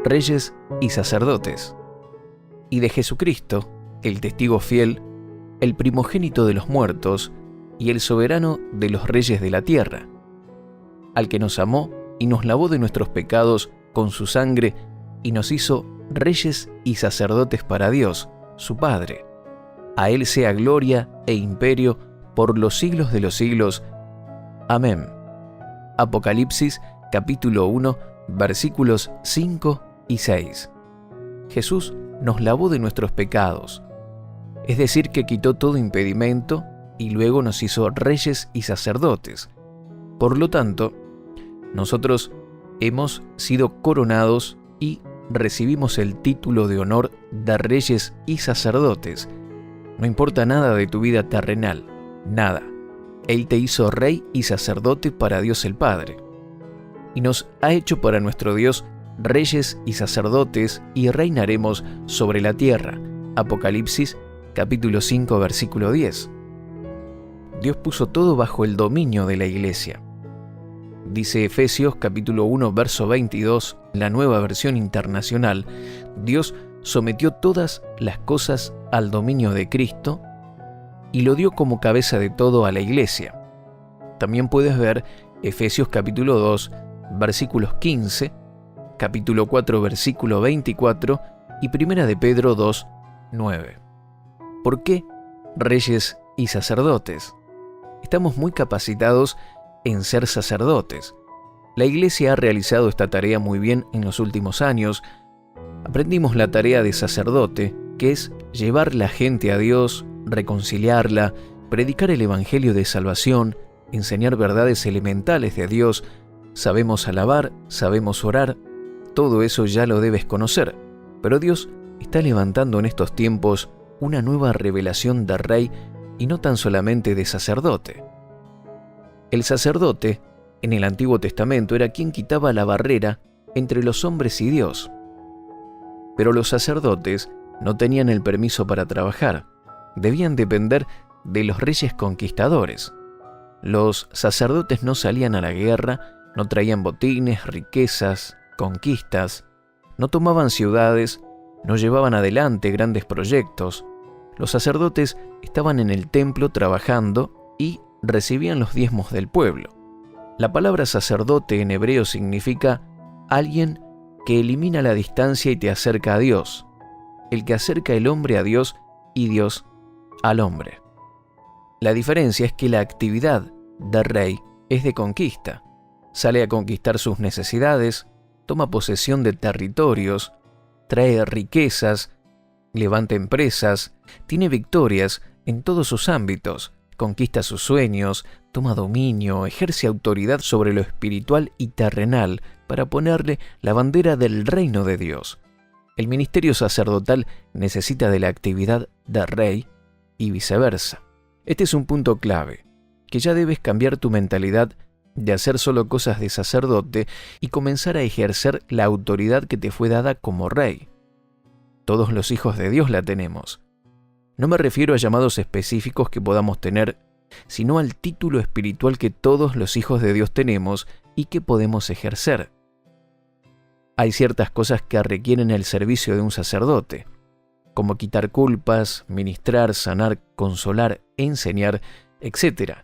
reyes y sacerdotes, y de Jesucristo, el testigo fiel, el primogénito de los muertos y el soberano de los reyes de la tierra, al que nos amó y nos lavó de nuestros pecados con su sangre y nos hizo reyes y sacerdotes para Dios, su Padre. A Él sea gloria e imperio por los siglos de los siglos. Amén. Apocalipsis capítulo 1, versículos 5 y 6. Jesús nos lavó de nuestros pecados, es decir, que quitó todo impedimento y luego nos hizo reyes y sacerdotes. Por lo tanto, nosotros hemos sido coronados y recibimos el título de honor de reyes y sacerdotes. No importa nada de tu vida terrenal, nada. Él te hizo rey y sacerdote para Dios el Padre. Y nos ha hecho para nuestro Dios reyes y sacerdotes y reinaremos sobre la tierra. Apocalipsis capítulo 5, versículo 10. Dios puso todo bajo el dominio de la iglesia. Dice Efesios capítulo 1, verso 22, la Nueva Versión Internacional, Dios sometió todas las cosas al dominio de Cristo y lo dio como cabeza de todo a la iglesia. También puedes ver Efesios capítulo 2, versículos 15, capítulo 4, versículo 24 y Primera de Pedro 2, 9. ¿Por qué reyes y sacerdotes? Estamos muy capacitados en ser sacerdotes. La Iglesia ha realizado esta tarea muy bien en los últimos años. Aprendimos la tarea de sacerdote, que es llevar la gente a Dios, reconciliarla, predicar el Evangelio de salvación, enseñar verdades elementales de Dios. Sabemos alabar, sabemos orar, todo eso ya lo debes conocer. Pero Dios está levantando en estos tiempos una nueva revelación de rey y no tan solamente de sacerdote. El sacerdote, en el Antiguo Testamento, era quien quitaba la barrera entre los hombres y Dios. Pero los sacerdotes no tenían el permiso para trabajar, debían depender de los reyes conquistadores. Los sacerdotes no salían a la guerra, no traían botines, riquezas, conquistas, no tomaban ciudades, no llevaban adelante grandes proyectos. Los sacerdotes estaban en el templo trabajando y recibían los diezmos del pueblo. La palabra sacerdote en hebreo significa alguien que elimina la distancia y te acerca a Dios, el que acerca el hombre a Dios y Dios al hombre. La diferencia es que la actividad de rey es de conquista. Sale a conquistar sus necesidades, toma posesión de territorios, trae riquezas, levanta empresas, tiene victorias en todos sus ámbitos, conquista sus sueños, toma dominio, ejerce autoridad sobre lo espiritual y terrenal para ponerle la bandera del reino de Dios. El ministerio sacerdotal necesita de la actividad de rey y viceversa. Este es un punto clave, que ya debes cambiar tu mentalidad de hacer solo cosas de sacerdote y comenzar a ejercer la autoridad que te fue dada como rey. Todos los hijos de Dios la tenemos. No me refiero a llamados específicos que podamos tener, sino al título espiritual que todos los hijos de Dios tenemos y que podemos ejercer. Hay ciertas cosas que requieren el servicio de un sacerdote, como quitar culpas, ministrar, sanar, consolar, enseñar, etc.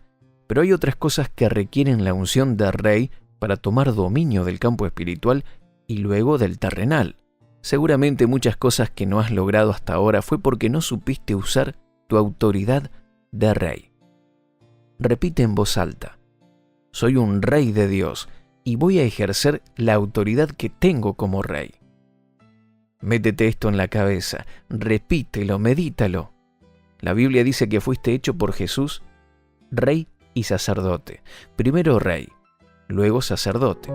Pero hay otras cosas que requieren la unción de rey para tomar dominio del campo espiritual y luego del terrenal. Seguramente muchas cosas que no has logrado hasta ahora fue porque no supiste usar tu autoridad de rey. Repite en voz alta: soy un rey de Dios y voy a ejercer la autoridad que tengo como rey. Métete esto en la cabeza, repítelo, medítalo. La Biblia dice que fuiste hecho por Jesús rey y sacerdote. Primero rey, luego sacerdote.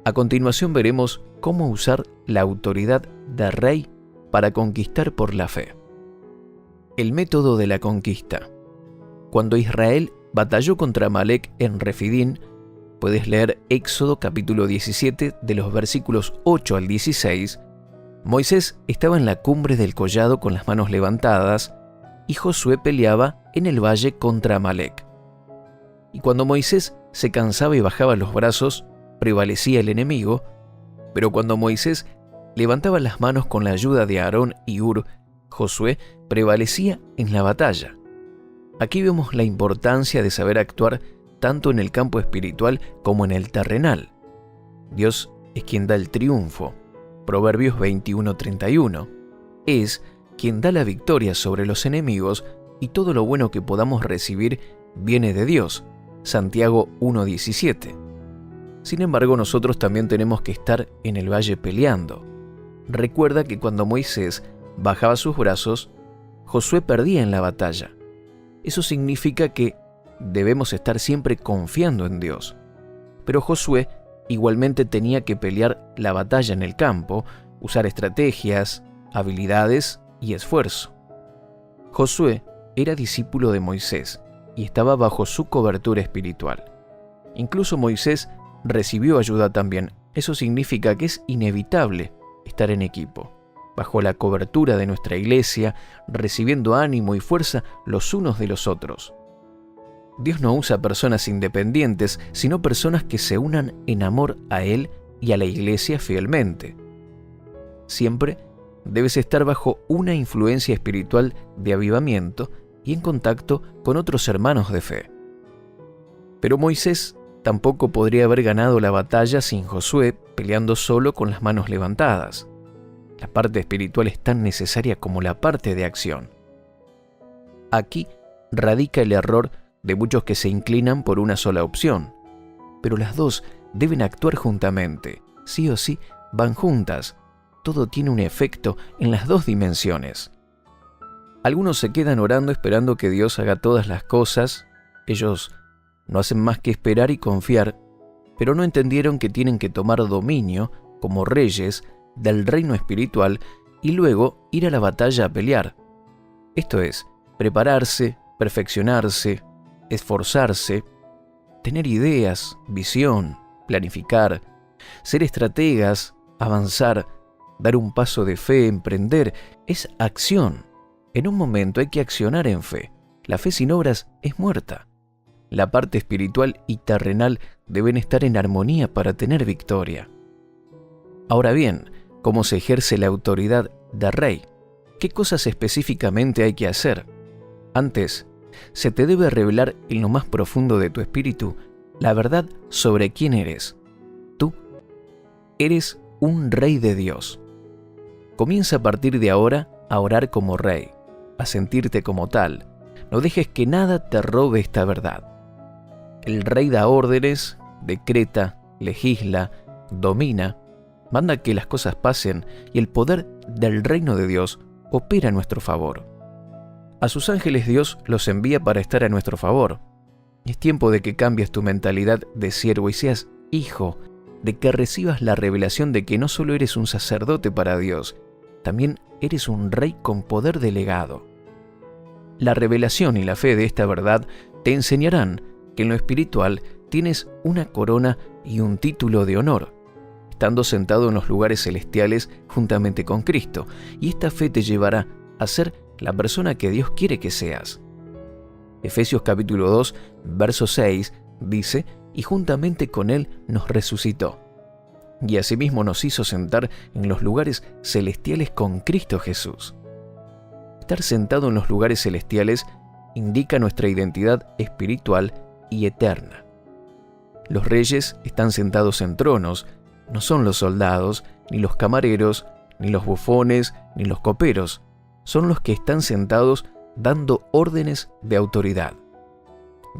A continuación veremos cómo usar la autoridad de rey para conquistar por la fe. El método de la conquista. Cuando Israel batalló contra Amalek en Refidín, puedes leer Éxodo capítulo 17 de los versículos 8 al 16, Moisés estaba en la cumbre del collado con las manos levantadas y Josué peleaba en el valle contra Amalek. Y cuando Moisés se cansaba y bajaba los brazos, prevalecía el enemigo, pero cuando Moisés levantaba las manos con la ayuda de Aarón y Hur, Josué prevalecía en la batalla. Aquí vemos la importancia de saber actuar tanto en el campo espiritual como en el terrenal. Dios es quien da el triunfo. Proverbios 21:31. Es quien da la victoria sobre los enemigos y todo lo bueno que podamos recibir viene de Dios. Santiago 1:17. Sin embargo, nosotros también tenemos que estar en el valle peleando. Recuerda que cuando Moisés bajaba sus brazos, Josué perdía en la batalla. Eso significa que debemos estar siempre confiando en Dios. Pero Josué igualmente tenía que pelear la batalla en el campo, usar estrategias, habilidades y esfuerzo. Josué era discípulo de Moisés y estaba bajo su cobertura espiritual. Incluso Moisés recibió ayuda también. Eso significa que es inevitable estar en equipo, bajo la cobertura de nuestra iglesia, recibiendo ánimo y fuerza los unos de los otros. Dios no usa personas independientes, sino personas que se unan en amor a Él y a la iglesia fielmente. Siempre debes estar bajo una influencia espiritual de avivamiento y en contacto con otros hermanos de fe. Pero Moisés tampoco podría haber ganado la batalla sin Josué peleando solo con las manos levantadas. La parte espiritual es tan necesaria como la parte de acción. Aquí radica el error de muchos que se inclinan por una sola opción, pero las dos deben actuar juntamente, sí o sí van juntas. Todo tiene un efecto en las dos dimensiones. Algunos se quedan orando esperando que Dios haga todas las cosas. Ellos no hacen más que esperar y confiar, pero no entendieron que tienen que tomar dominio como reyes del reino espiritual y luego ir a la batalla a pelear. Esto es, prepararse, perfeccionarse, esforzarse, tener ideas, visión, planificar, ser estrategas, avanzar, dar un paso de fe, emprender, es acción. En un momento hay que accionar en fe. La fe sin obras es muerta. La parte espiritual y terrenal deben estar en armonía para tener victoria. Ahora bien, ¿cómo se ejerce la autoridad de rey? ¿Qué cosas específicamente hay que hacer? Antes, se te debe revelar en lo más profundo de tu espíritu la verdad sobre quién eres. Tú eres un rey de Dios. Comienza a partir de ahora a orar como rey, a sentirte como tal. No dejes que nada te robe esta verdad. El rey da órdenes, decreta, legisla, domina, manda que las cosas pasen y el poder del reino de Dios opera a nuestro favor. A sus ángeles Dios los envía para estar a nuestro favor. Es tiempo de que cambies tu mentalidad de siervo y seas hijo, de que recibas la revelación de que no solo eres un sacerdote para Dios, también eres un rey con poder delegado. La revelación y la fe de esta verdad te enseñarán que en lo espiritual tienes una corona y un título de honor, estando sentado en los lugares celestiales juntamente con Cristo, y esta fe te llevará a ser la persona que Dios quiere que seas. Efesios capítulo 2, verso 6 dice: y juntamente con Él nos resucitó, y asimismo nos hizo sentar en los lugares celestiales con Cristo Jesús. Estar sentado en los lugares celestiales indica nuestra identidad espiritual y eterna. Los reyes están sentados en tronos, no son los soldados, ni los camareros, ni los bufones, ni los coperos. Son los que están sentados dando órdenes de autoridad.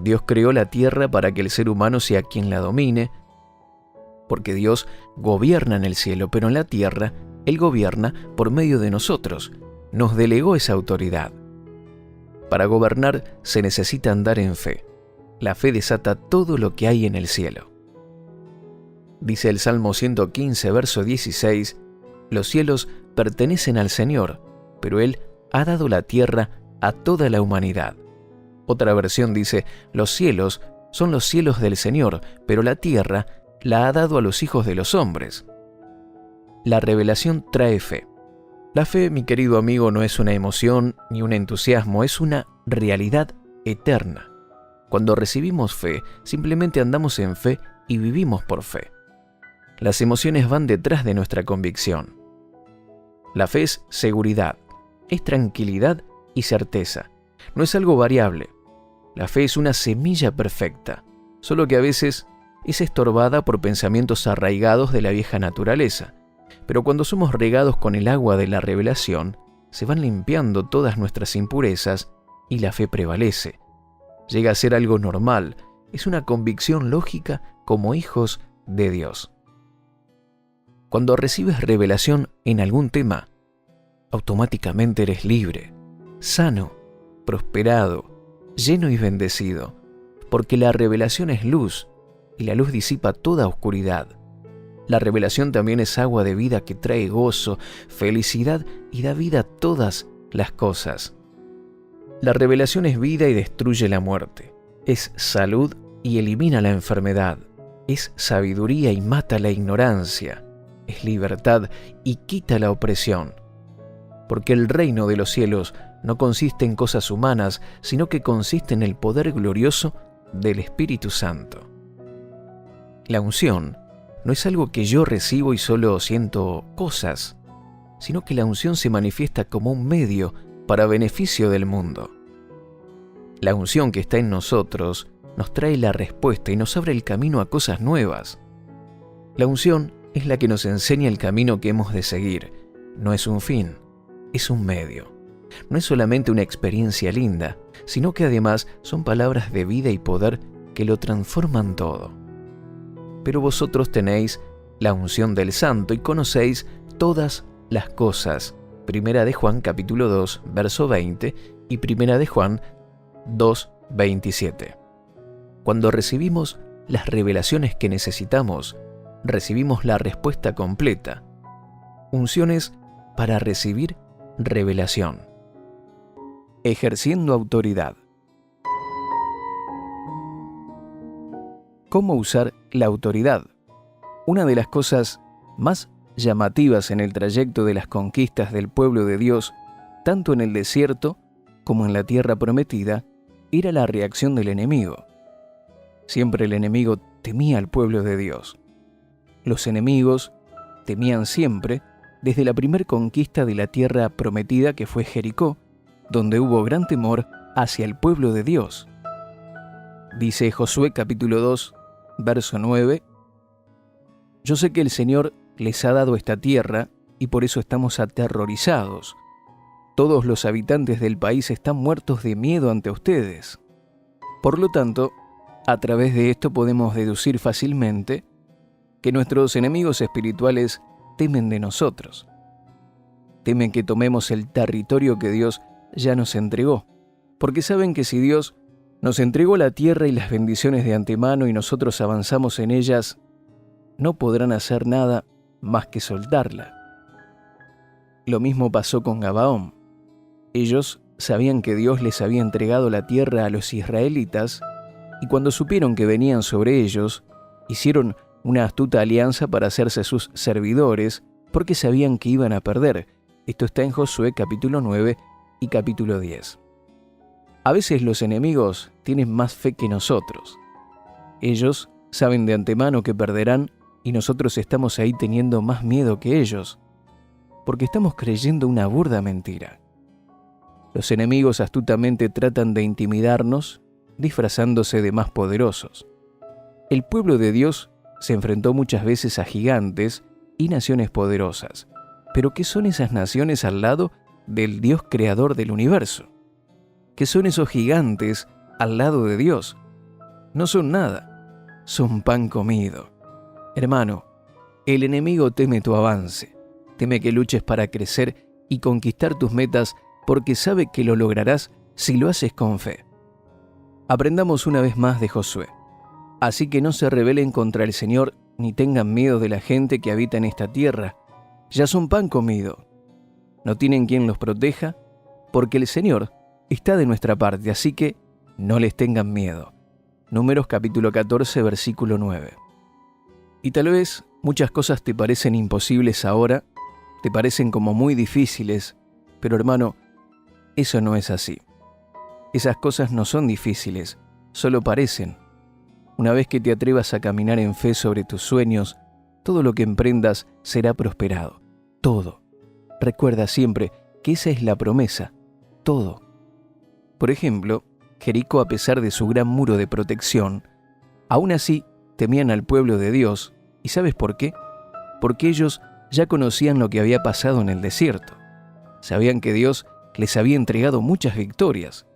Dios creó la tierra para que el ser humano sea quien la domine, porque Dios gobierna en el cielo, pero en la tierra Él gobierna por medio de nosotros. Nos delegó esa autoridad. Para gobernar se necesita andar en fe. La fe desata todo lo que hay en el cielo. Dice el Salmo 115, verso 16, los cielos pertenecen al Señor, pero Él ha dado la tierra a toda la humanidad. Otra versión dice, los cielos son los cielos del Señor, pero la tierra la ha dado a los hijos de los hombres. La revelación trae fe. La fe, mi querido amigo, no es una emoción ni un entusiasmo, es una realidad eterna. Cuando recibimos fe, simplemente andamos en fe y vivimos por fe. Las emociones van detrás de nuestra convicción. La fe es seguridad, es tranquilidad y certeza. No es algo variable. La fe es una semilla perfecta, solo que a veces es estorbada por pensamientos arraigados de la vieja naturaleza. Pero cuando somos regados con el agua de la revelación, se van limpiando todas nuestras impurezas y la fe prevalece. Llega a ser algo normal, es una convicción lógica como hijos de Dios. Cuando recibes revelación en algún tema, automáticamente eres libre, sano, prosperado, lleno y bendecido, porque la revelación es luz y la luz disipa toda oscuridad. La revelación también es agua de vida que trae gozo, felicidad y da vida a todas las cosas. La revelación es vida y destruye la muerte. Es salud y elimina la enfermedad. Es sabiduría y mata la ignorancia. Es libertad y quita la opresión. Porque el reino de los cielos no consiste en cosas humanas, sino que consiste en el poder glorioso del Espíritu Santo. La unción no es algo que yo recibo y solo siento cosas, sino que la unción se manifiesta como un medio para beneficio del mundo. La unción que está en nosotros nos trae la respuesta y nos abre el camino a cosas nuevas. La unción es la que nos enseña el camino que hemos de seguir. No es un fin, es un medio. No es solamente una experiencia linda, sino que además son palabras de vida y poder que lo transforman todo. Pero vosotros tenéis la unción del Santo y conocéis todas las cosas. Primera de Juan capítulo 2, verso 20 y Primera de Juan 2, 27. Cuando recibimos las revelaciones que necesitamos, recibimos la respuesta completa. Unciones para recibir revelación. Ejerciendo autoridad. ¿Cómo usar la autoridad? Una de las cosas más llamativas en el trayecto de las conquistas del pueblo de Dios, tanto en el desierto como en la tierra prometida, era la reacción del enemigo. Siempre el enemigo temía al pueblo de Dios. Los enemigos temían siempre desde la primera conquista de la tierra prometida que fue Jericó, donde hubo gran temor hacia el pueblo de Dios. Dice Josué capítulo 2, verso 9, «Yo sé que el Señor les ha dado esta tierra y por eso estamos aterrorizados. Todos los habitantes del país están muertos de miedo ante ustedes. Por lo tanto, a través de esto podemos deducir fácilmente que nuestros enemigos espirituales temen de nosotros. Temen que tomemos el territorio que Dios ya nos entregó, porque saben que si Dios nos entregó la tierra y las bendiciones de antemano y nosotros avanzamos en ellas, no podrán hacer nada más que soltarla. Lo mismo pasó con Gabaón. Ellos sabían que Dios les había entregado la tierra a los israelitas y cuando supieron que venían sobre ellos, hicieron una astuta alianza para hacerse sus servidores porque sabían que iban a perder. Esto está en Josué capítulo 9 y capítulo 10. A veces los enemigos tienen más fe que nosotros. Ellos saben de antemano que perderán y nosotros estamos ahí teniendo más miedo que ellos, porque estamos creyendo una burda mentira. Los enemigos astutamente tratan de intimidarnos, disfrazándose de más poderosos. El pueblo de Dios se enfrentó muchas veces a gigantes y naciones poderosas. Pero ¿qué son esas naciones al lado del Dios creador del universo? ¿Qué son esos gigantes al lado de Dios? No son nada, son pan comido. Hermano, el enemigo teme tu avance, teme que luches para crecer y conquistar tus metas porque sabe que lo lograrás si lo haces con fe. Aprendamos una vez más de Josué. Así que no se rebelen contra el Señor ni tengan miedo de la gente que habita en esta tierra. Ya son pan comido. No tienen quien los proteja, porque el Señor está de nuestra parte, así que no les tengan miedo. Números capítulo 14, versículo 9. Y tal vez muchas cosas te parecen imposibles ahora, te parecen como muy difíciles, pero hermano, eso no es así. Esas cosas no son difíciles, solo parecen. Una vez que te atrevas a caminar en fe sobre tus sueños, Todo lo que emprendas será prosperado. Todo. Recuerda siempre que esa es la promesa. Todo. Por ejemplo, Jericó, a pesar de su gran muro de protección, aún así temían al pueblo de Dios. ¿Y sabes por qué? Porque ellos ya conocían lo que había pasado en el desierto. Sabían que Dios les había entregado muchas victorias.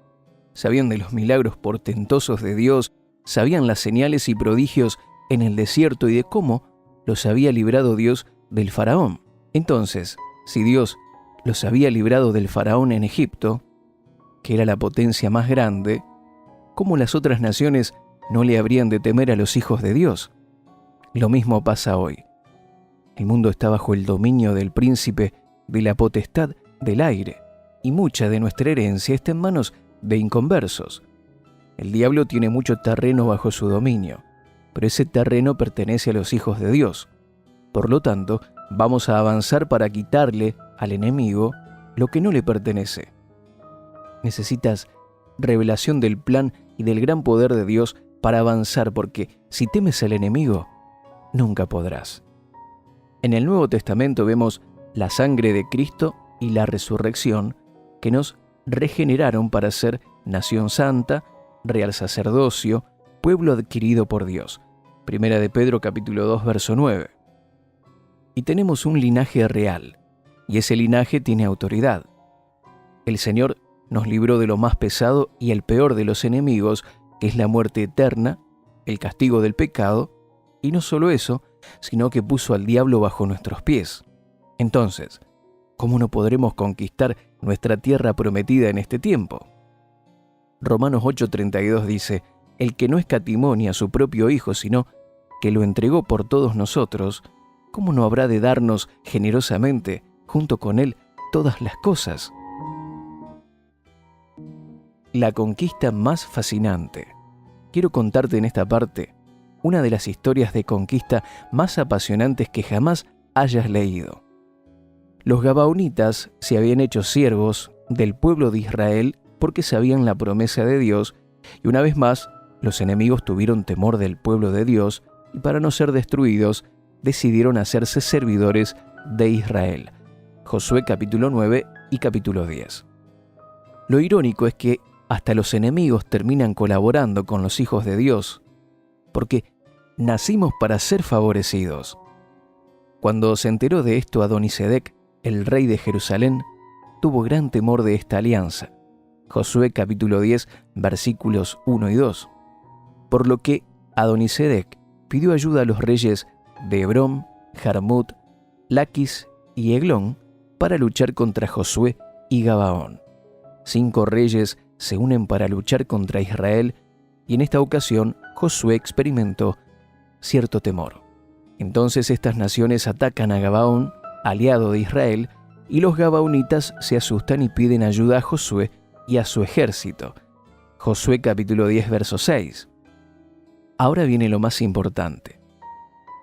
Sabían de los milagros portentosos de Dios, sabían las señales y prodigios en el desierto y de cómo los había librado Dios del faraón. Entonces, si Dios los había librado del faraón en Egipto, que era la potencia más grande, ¿cómo las otras naciones no le habrían de temer a los hijos de Dios? Lo mismo pasa hoy. El mundo está bajo el dominio del príncipe de la potestad del aire, y mucha de nuestra herencia está en manos de inconversos. El diablo tiene mucho terreno bajo su dominio, pero ese terreno pertenece a los hijos de Dios. Por lo tanto, vamos a avanzar para quitarle al enemigo lo que no le pertenece. Necesitas revelación del plan y del gran poder de Dios para avanzar, porque si temes al enemigo, nunca podrás. En el Nuevo Testamento vemos la sangre de Cristo y la resurrección que nos regeneraron para ser nación santa, real sacerdocio, pueblo adquirido por Dios. Primera de Pedro capítulo 2, verso 9. Y tenemos un linaje real, y ese linaje tiene autoridad. El Señor nos libró de lo más pesado y el peor de los enemigos, que es la muerte eterna, el castigo del pecado, y no solo eso, sino que puso al diablo bajo nuestros pies. Entonces, ¿cómo no podremos conquistar nuestra tierra prometida en este tiempo? Romanos 8:32 dice: el que no escatimó ni a su propio Hijo, sino que lo entregó por todos nosotros, ¿cómo no habrá de darnos generosamente, junto con Él, todas las cosas? La conquista más fascinante. Quiero contarte en esta parte una de las historias de conquista más apasionantes que jamás hayas leído. Los gabaonitas se habían hecho siervos del pueblo de Israel porque sabían la promesa de Dios, y una vez más los enemigos tuvieron temor del pueblo de Dios y para no ser destruidos decidieron hacerse servidores de Israel. Josué capítulo 9 y capítulo 10. Lo irónico es que hasta los enemigos terminan colaborando con los hijos de Dios, porque nacimos para ser favorecidos. Cuando se enteró de esto Adonisedec, el rey de Jerusalén, tuvo gran temor de esta alianza. Josué capítulo 10, versículos 1 y 2. Por lo que Adonisedec pidió ayuda a los reyes de Hebrón, Jarmut, Laquis y Eglón para luchar contra Josué y Gabaón. 5 reyes se unen para luchar contra Israel, y en esta ocasión Josué experimentó cierto temor. Entonces estas naciones atacan a Gabaón, aliado de Israel, y los gabaonitas se asustan y piden ayuda a Josué y a su ejército. Josué capítulo 10, verso 6. Ahora viene lo más importante,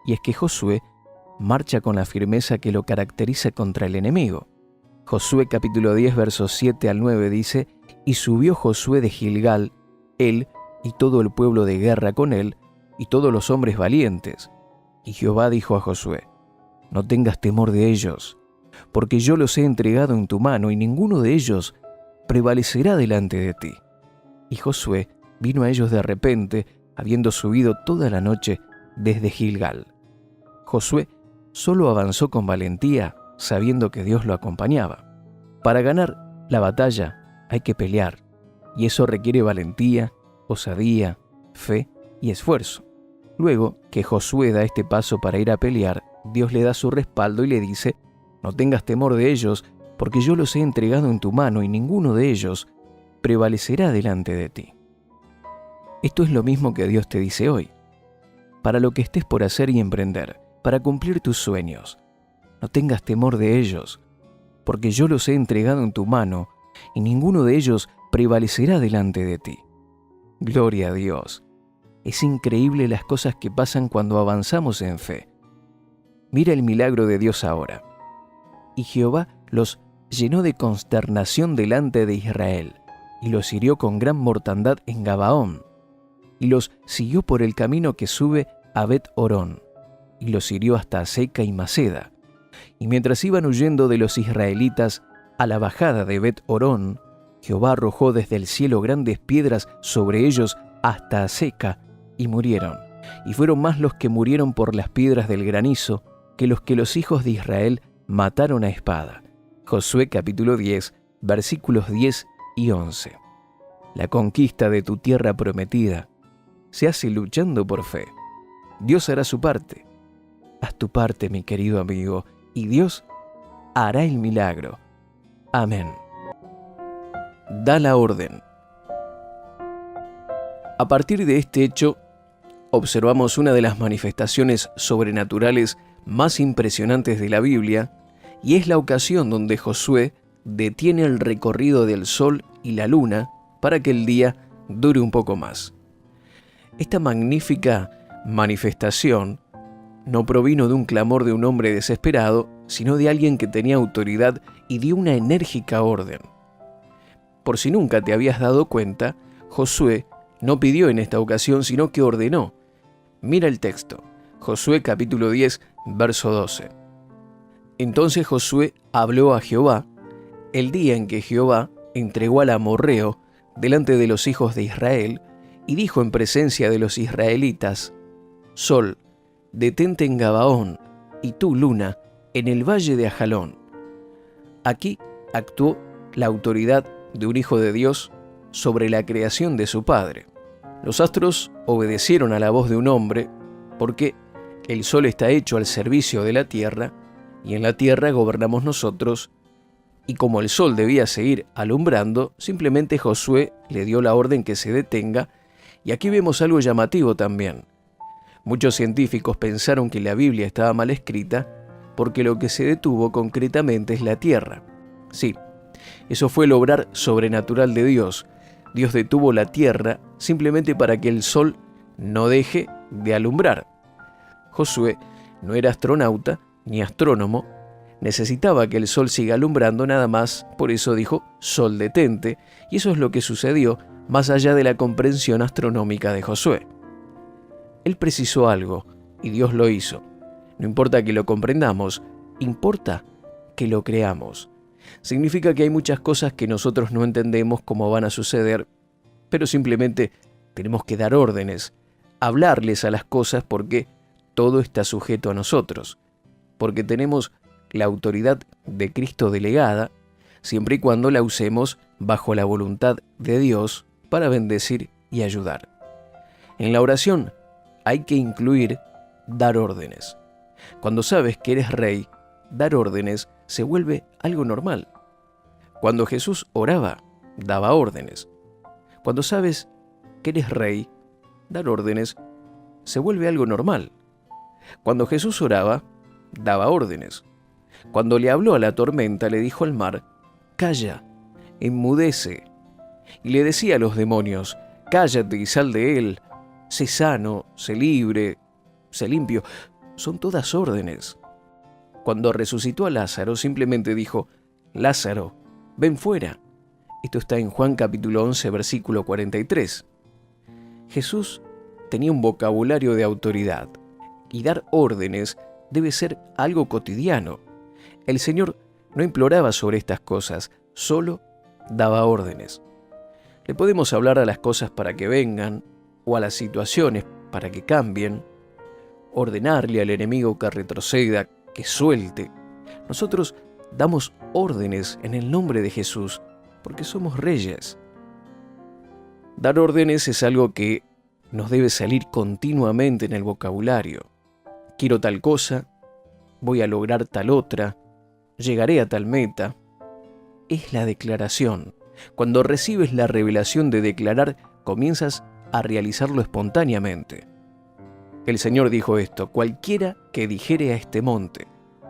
y es que Josué marcha con la firmeza que lo caracteriza contra el enemigo. Josué capítulo 10, versos 7 al 9 dice: y subió Josué de Gilgal, él y todo el pueblo de guerra con él, y todos los hombres valientes. Y Jehová dijo a Josué: no tengas temor de ellos, porque yo los he entregado en tu mano, y ninguno de ellos prevalecerá delante de ti. Y Josué vino a ellos de repente, habiendo subido toda la noche desde Gilgal. Josué solo avanzó con valentía, sabiendo que Dios lo acompañaba. Para ganar la batalla hay que pelear, y eso requiere valentía, osadía, fe y esfuerzo. Luego que Josué da este paso para ir a pelear, Dios le da su respaldo y le dice: no tengas temor de ellos, porque yo los he entregado en tu mano, y ninguno de ellos prevalecerá delante de ti. Esto es lo mismo que Dios te dice hoy. Para lo que estés por hacer y emprender, para cumplir tus sueños, no tengas temor de ellos, porque yo los he entregado en tu mano, y ninguno de ellos prevalecerá delante de ti. Gloria a Dios. Es increíble las cosas que pasan cuando avanzamos en fe. Mira el milagro de Dios ahora. Y Jehová los llenó de consternación delante de Israel, y los hirió con gran mortandad en Gabaón, y los siguió por el camino que sube a Bet-Horón, y los hirió hasta Azeca y Maceda. Y mientras iban huyendo de los israelitas a la bajada de Bet-Horón, Jehová arrojó desde el cielo grandes piedras sobre ellos hasta Azeca, y murieron. Y fueron más los que murieron por las piedras del granizo que los hijos de Israel mataron a espada. Josué capítulo 10, versículos 10 y 11. La conquista de tu tierra prometida se hace luchando por fe. Dios hará su parte. Haz tu parte, mi querido amigo, y Dios hará el milagro. Amén. Da la orden. A partir de este hecho, observamos una de las manifestaciones sobrenaturales más impresionantes de la Biblia, y es la ocasión donde Josué detiene el recorrido del sol y la luna para que el día dure un poco más. Esta magnífica manifestación no provino de un clamor de un hombre desesperado, sino de alguien que tenía autoridad y dio una enérgica orden. Por si nunca te habías dado cuenta, Josué no pidió en esta ocasión, sino que ordenó. Mira el texto, Josué capítulo 10, verso 12. Entonces Josué habló a Jehová el día en que Jehová entregó al amorreo delante de los hijos de Israel, y dijo en presencia de los israelitas: Sol, detente en Gabaón, y tú, luna, en el valle de Ajalón. Aquí actuó la autoridad de un hijo de Dios sobre la creación de su padre. Los astros obedecieron a la voz de un hombre, porque el sol está hecho al servicio de la tierra, y en la tierra gobernamos nosotros, y como el sol debía seguir alumbrando, simplemente Josué le dio la orden que se detenga, y aquí vemos algo llamativo también. Muchos científicos pensaron que la Biblia estaba mal escrita, porque lo que se detuvo concretamente es la tierra. Sí, eso fue el obrar sobrenatural de Dios. Dios detuvo la tierra simplemente para que el sol no deje de alumbrar. Josué no era astronauta ni astrónomo, necesitaba que el sol siga alumbrando nada más, por eso dijo: Sol, detente, y eso es lo que sucedió más allá de la comprensión astronómica de Josué. Él precisó algo, y Dios lo hizo. No importa que lo comprendamos, importa que lo creamos. Significa que hay muchas cosas que nosotros no entendemos cómo van a suceder, pero simplemente tenemos que dar órdenes, hablarles a las cosas, porque todo está sujeto a nosotros, porque tenemos la autoridad de Cristo delegada, siempre y cuando la usemos bajo la voluntad de Dios para bendecir y ayudar. En la oración hay que incluir dar órdenes. Cuando sabes que eres rey, dar órdenes se vuelve algo normal. Cuando Jesús oraba, daba órdenes. Cuando sabes que eres rey, dar órdenes se vuelve algo normal. Cuando Jesús oraba, daba órdenes. Cuando le habló a la tormenta, le dijo al mar: calla, enmudece. Y le decía a los demonios: cállate y sal de él, sé sano, sé libre, sé limpio. Son todas órdenes. Cuando resucitó a Lázaro, simplemente dijo: Lázaro, ven fuera. Esto está en Juan capítulo 11, versículo 43. Jesús tenía un vocabulario de autoridad, y dar órdenes debe ser algo cotidiano. El Señor no imploraba sobre estas cosas, solo daba órdenes. Le podemos hablar a las cosas para que vengan, o a las situaciones para que cambien, ordenarle al enemigo que retroceda, que suelte. Nosotros damos órdenes en el nombre de Jesús, porque somos reyes. Dar órdenes es algo que nos debe salir continuamente en el vocabulario. Quiero tal cosa, voy a lograr tal otra, llegaré a tal meta. Es la declaración. Cuando recibes la revelación de declarar, comienzas a realizarlo espontáneamente. El Señor dijo esto: cualquiera que dijere a este monte,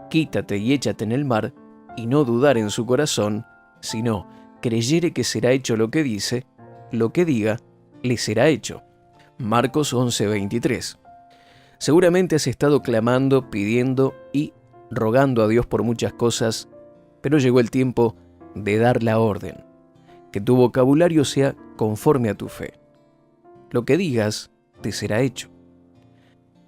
quítate y échate en el mar, y no dudar en su corazón, sino creyere que será hecho lo que dice, lo que diga, le será hecho. Marcos 11:23. Seguramente has estado clamando, pidiendo y rogando a Dios por muchas cosas, pero llegó el tiempo de dar la orden. Que tu vocabulario sea conforme a tu fe. Lo que digas te será hecho.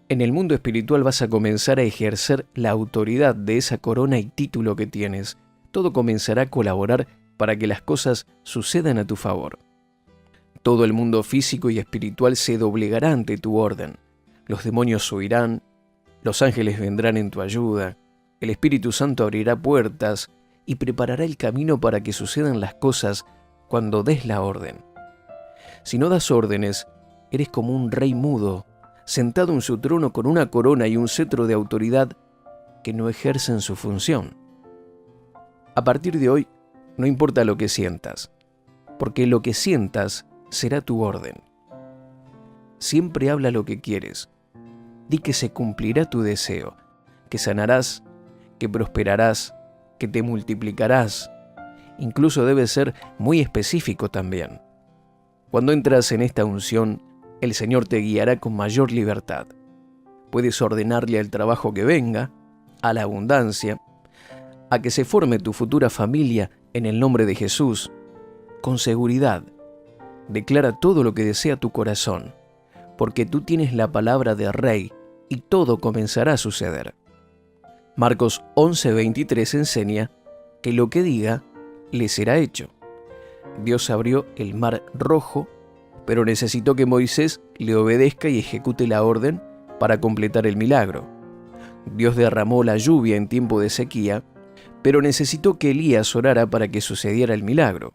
En el mundo espiritual vas a comenzar a ejercer la autoridad de esa corona y título que tienes. Todo comenzará a colaborar para que las cosas sucedan a tu favor. Todo el mundo físico y espiritual se doblegará ante tu orden. Los demonios huirán, los ángeles vendrán en tu ayuda, el Espíritu Santo abrirá puertas y preparará el camino para que sucedan las cosas cuando des la orden. Si no das órdenes, eres como un rey mudo, sentado en su trono con una corona y un cetro de autoridad que no ejercen su función. A partir de hoy, no importa lo que sientas, porque lo que sientas será tu orden. Siempre habla lo que quieres. Di que se cumplirá tu deseo, que sanarás, que prosperarás, que te multiplicarás. Incluso debes ser muy específico también. Cuando entras en esta unción, el Señor te guiará con mayor libertad. Puedes ordenarle al trabajo que venga, a la abundancia, a que se forme tu futura familia en el nombre de Jesús. Con seguridad, declara todo lo que desea tu corazón, porque tú tienes la palabra de Rey y todo comenzará a suceder. Marcos 11:23 enseña que lo que diga le será hecho. Dios abrió el mar Rojo, pero necesitó que Moisés le obedezca y ejecute la orden para completar el milagro. Dios derramó la lluvia en tiempo de sequía, pero necesitó que Elías orara para que sucediera el milagro.